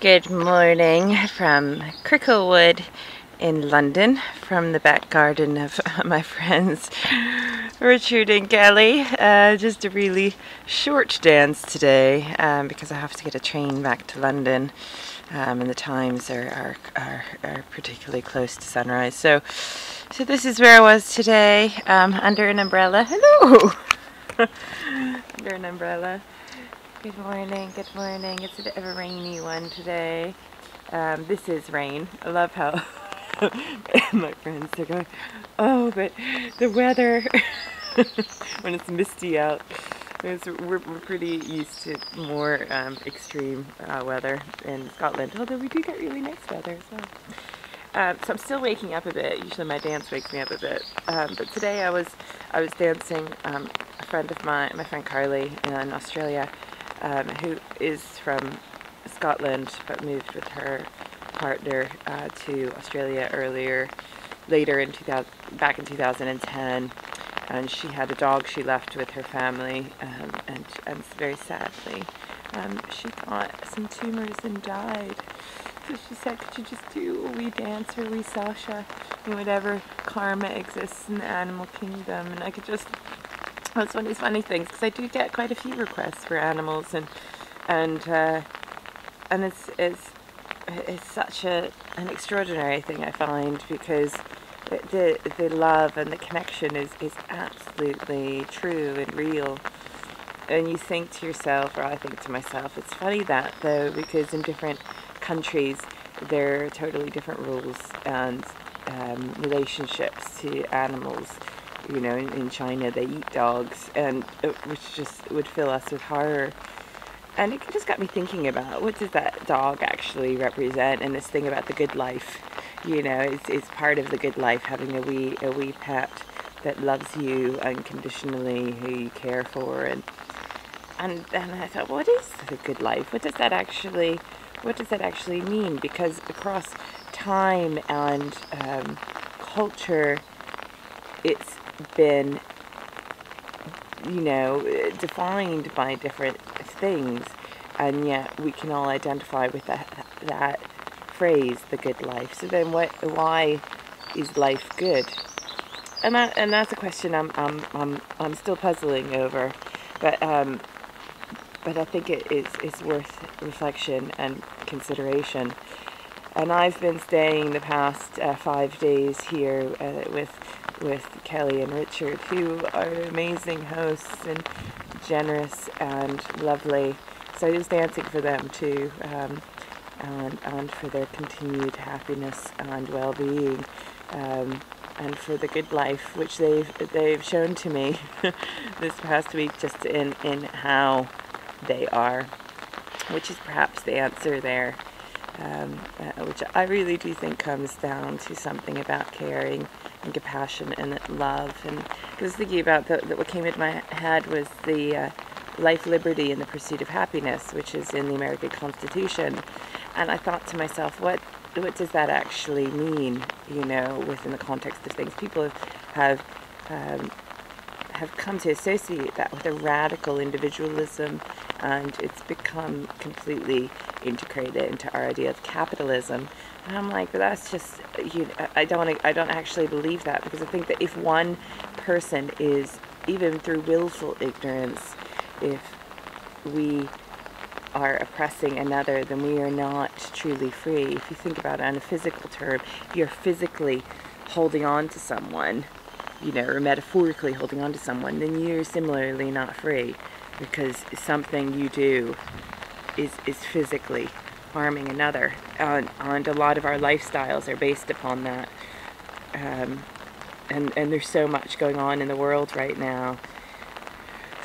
Good morning from Cricklewood in London, from the back garden of my friends Richard and Kelly. Just a really short dance today because I have to get a train back to London, and the times are particularly close to sunrise. So this is where I was today, under an umbrella. Hello! Under an umbrella. Good morning, good morning. It's a bit of a rainy one today. This is rain. I love how my friends are going, oh, but the weather, when it's misty out, we're pretty used to more extreme weather in Scotland, although we do get really nice weather as well. So I'm still waking up a bit. Usually my dance wakes me up a bit, but today I was dancing. A friend of mine, my friend Carly in Australia, who is from Scotland but moved with her partner to Australia back in 2010, and she had a dog she left with her family, and very sadly she got some tumors and died. So she said, could you just do a wee dance or a wee Sasha, and whatever karma exists in the animal kingdom. And I could just, that's one of these funny things, because I do get quite a few requests for animals, and it's such an extraordinary thing, I find, because the love and the connection is absolutely true and real. And you think to yourself, or I think to myself, it's funny that though, because in different countries there are totally different rules and relationships to animals. You know, in China they eat dogs, and which just would fill us with horror. And it just got me thinking about, what does that dog actually represent? And this thing about the good life, you know, is part of the good life, having a wee pet that loves you unconditionally, who you care for. And then I thought, what is the good life? What does that actually mean? Because across time and culture, it's been, you know, defined by different things, and yet we can all identify with that phrase, the good life. So then why is life good? And that's a question I'm still puzzling over, but I think it's worth reflection and consideration. And I've been staying the past 5 days here with Kelly and Richard, who are amazing hosts and generous and lovely. So I was dancing for them too, and for their continued happiness and well-being, and for the good life which they've shown to me this past week, just in how they are, which is perhaps the answer there. Which I really do think comes down to something about caring and compassion and love. And I was thinking about what came into my head was the life, liberty, and the pursuit of happiness, which is in the American Constitution. And I thought to myself, what does that actually mean? You know, within the context of things, people have come to associate that with a radical individualism, and it's become completely integrated into our idea of capitalism. And I'm like, but that's just, you know, I don't actually believe that, because I think that if one person is, even through willful ignorance, if we are oppressing another, then we are not truly free. If you think about it on a physical term, if you're physically holding on to someone, you know, or metaphorically holding on to someone, then you're similarly not free, because something you do is physically harming another, and a lot of our lifestyles are based upon that. And there's so much going on in the world right now.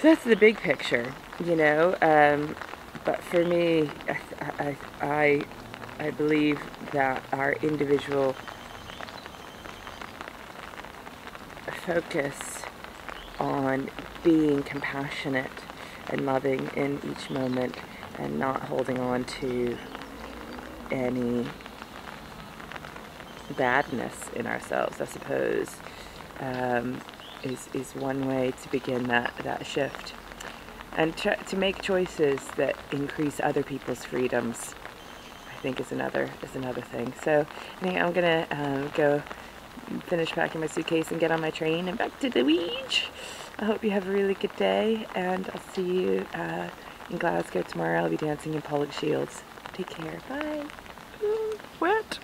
So that's the big picture, you know. But for me, I believe that our individual focus on being compassionate and loving in each moment, and not holding on to any badness in ourselves, I suppose, is one way to begin that shift. And to make choices that increase other people's freedoms. I think is another thing. So anyway, I'm gonna go finish packing my suitcase and get on my train and back to the beach. I hope you have a really good day, and I'll see you in Glasgow tomorrow. I'll be dancing in Pollock Shields. Take care. Bye. Wet.